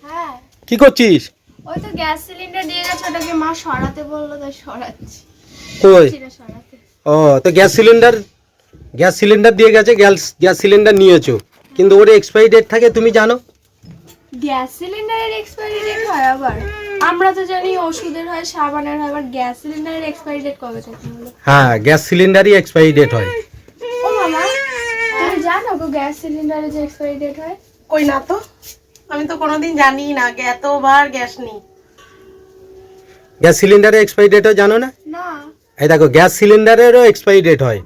হ্যাঁ কি করছিস? ওই তো গ্যাস সিলিন্ডার দিয়ে গেছে, ওটাকে মা সরাতে বললো তাই সরাচ্ছি। কই? সরাতে ও তো গ্যাস সিলিন্ডার দিয়ে গেছে, গ্যাস সিলিন্ডার নিয়েছো, কিন্তু ওর এক্সপায়ারি ডেট থাকে তুমি জানো? গ্যাস সিলিন্ডারের এক্সপায়ারি ডেট হয় আবার? আমরা তো জানি ওষুধের হয়, সাবানের হয়, আবার গ্যাস সিলিন্ডারের এক্সপায়ারি ডেট কবে থেকে হলো? হ্যাঁ, গ্যাস সিলিন্ডারই এক্সপায়ারি ডেট হয়। ও মামা, তুমি জানো গো গ্যাস সিলিন্ডারের যে এক্সপায়ারি ডেট হয়? কই না তো, আমি তো কোনোদিন জানি না, এতবার গ্যাস নিই। গ্যাস সিলিন্ডারের এক্সপায়ারি ডেটও জানো না? না। এই দেখো, গ্যাস সিলিন্ডারেরও এক্সপায়ারি ডেট হয়।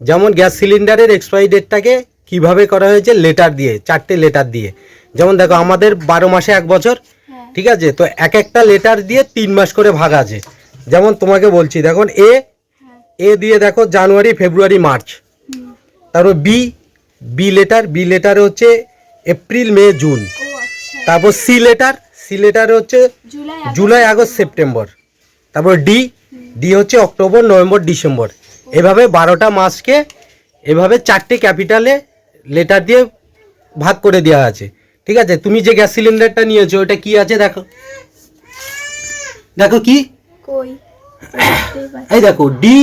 যেমন গ্যাস সিলিন্ডারের এক্সপায়ারি ডেটটাকে কিভাবে করা হয়েছে, লেটার দিয়ে, 4টে লেটার দিয়ে। যেমন দেখো, আমাদের 12 মাসে 1 বছর, ঠিক আছে? তো এক একটা লেটার দিয়ে 3 মাস করে ভাগ আছে। যেমন তোমাকে বলছি, দেখুন এ দিয়ে দেখো জানুয়ারি, ফেব্রুয়ারি, মার্চ। তারপর বি লেটার হচ্ছে এপ্রিল, মে, জুন। ও আচ্ছা। তারপর সি লেটার হচ্ছে জুলাই, আগস্ট, সেপ্টেম্বর। তারপর ডি হচ্ছে অক্টোবর, নভেম্বর, ডিসেম্বর। এভাবে 12টা মাসকে এভাবে 4টে ক্যাপিটালে লেটার দিয়ে ভাগ করে দেওয়া আছে, ঠিক আছে? তুমি যে গ্যাস সিলিন্ডারটা নিয়েছো ওটা কি আছে দেখো, দেখো কি, কই? এই দেখো ডি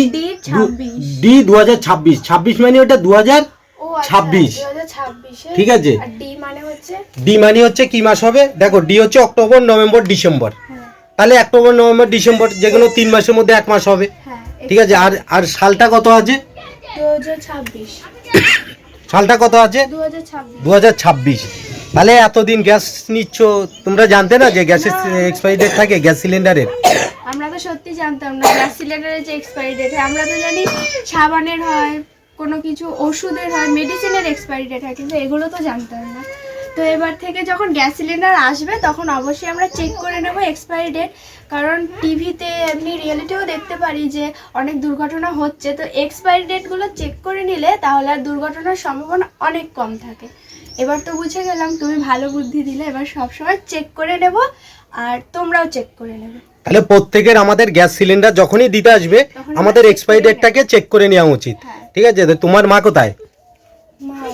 26। 26 মানে ওটা 2026, ও আচ্ছা, 2026 ঠিক আছে? আর ডি মানে হচ্ছে? ডি মানে হচ্ছে কি মাস হবে, দেখো ডি হচ্ছে অক্টোবর, নভেম্বর, ডিসেম্বর। তাহলে অক্টোবর, নভেম্বর, ডিসেম্বর যেগুলো 3 মাসের মধ্যে 1 মাস হবে, ঠিক আছে? আর সালটা কত আছে? 2026। সালটা কত আছে? 2026। তাহলে এতদিন গ্যাস নিচ্ছ, তোমরা জানতে না যে গ্যাসের এক্সপায়ারি ডেট থাকে গ্যাস সিলিন্ডারের? আমরা তো সত্যি জানতাম না গ্যাস সিলিন্ডারের যে এক্সপায়ারি ডেট হয়। আমরা তো জানি সাবানের হয়, কোনো কিছু ওষুধের হয়, মেডিসিনের এক্সপায়ারি ডেট হয়, কিন্তু এগুলো তো জানতাম না। তো এবার থেকে যখন গ্যাস সিলিন্ডার আসবে তখন অবশ্যই আমরা চেক করে নেব এক্সপায়ারি ডেট, কারণ টিভিতে এমনি রিয়েলিটিও দেখতে পারি যে অনেক দুর্ঘটনা হচ্ছে। তো এক্সপায়ারি ডেটগুলো চেক করে নিলে তাহলে আর দুর্ঘটনার সম্ভাবনা অনেক কম থাকে। এবার তো বুঝে গেলাম, তুমি ভালো বুদ্ধি দিলে। এবার সবসময় চেক করে নেব, আর তোমরাও চেক করে নেবে। তাহলে প্রত্যেকের আমাদের গ্যাস সিলিন্ডার যখনই দিতে আসবে আমাদের এক্সপায়ারি ডেটটাকে চেক করে নেওয়া উচিত, ঠিক আছে? তো তোমার মা কোথায়?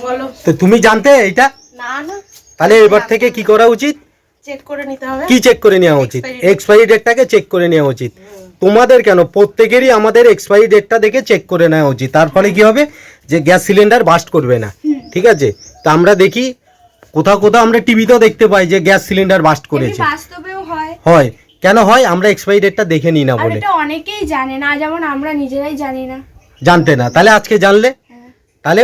বলো। তো তুমি জানতে এটা? না না, তাহলে এবার থেকে কি করা উচিত? চেক করে নিতে হবে। কি চেক করে নেওয়া উচিত? এক্সপায়ারি ডেটটাকে চেক করে নেওয়া উচিত। তোমাদের কেন, প্রত্যেকেরই আমাদের এক্সপায়ারি ডেটটা দেখে চেক করে নেওয়া উচিত। তার ফলে কি হবে, যে গ্যাস সিলিন্ডার বাস্ট করবে না, ঠিক আছে? তো আমরা দেখি কোথাও কোথাও, আমরা টিভিতেও দেখতে পাই যে গ্যাস সিলিন্ডার বাস্ট করেছে। বাস্তবেও হয়। হয় কেন হয়? আমরা এক্সপায়ারি ডেটটা দেখে নিই না আর বলে। এটা অনেকেই জানে না, যেমন আমরা নিজেরাই জানি না। জানতে না, তাহলে আজকে জানলে। তাহলে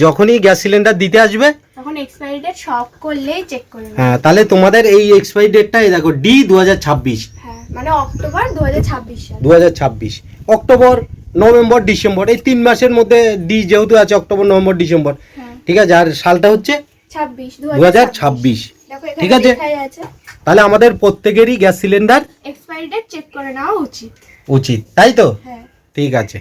যখনই গ্যাস সিলিন্ডার দিতে আসবে তখন এক্সপায়ারি ডেট সব করলেই চেক করে নেবে। হ্যাঁ, তাহলে তোমাদের এই এক্সপায়ারি ডেটটা এই দেখো ডি 2026, হ্যাঁ, মানে অক্টোবর 2026 সাল। 2026 অক্টোবর, নভেম্বর, ডিসেম্বর, এই 3 মাসের মধ্যে ডি যেহেতু আছে, অক্টোবর, নভেম্বর, ডিসেম্বর, ঠিক আছে? আর সালটা হচ্ছে 2026, ঠিক আছে? তাহলে আমাদের প্রত্যেকেরই gas cylinder expiry date check করে নেওয়া উচিত, তাই তো? হ্যাঁ। ঠিক আছে।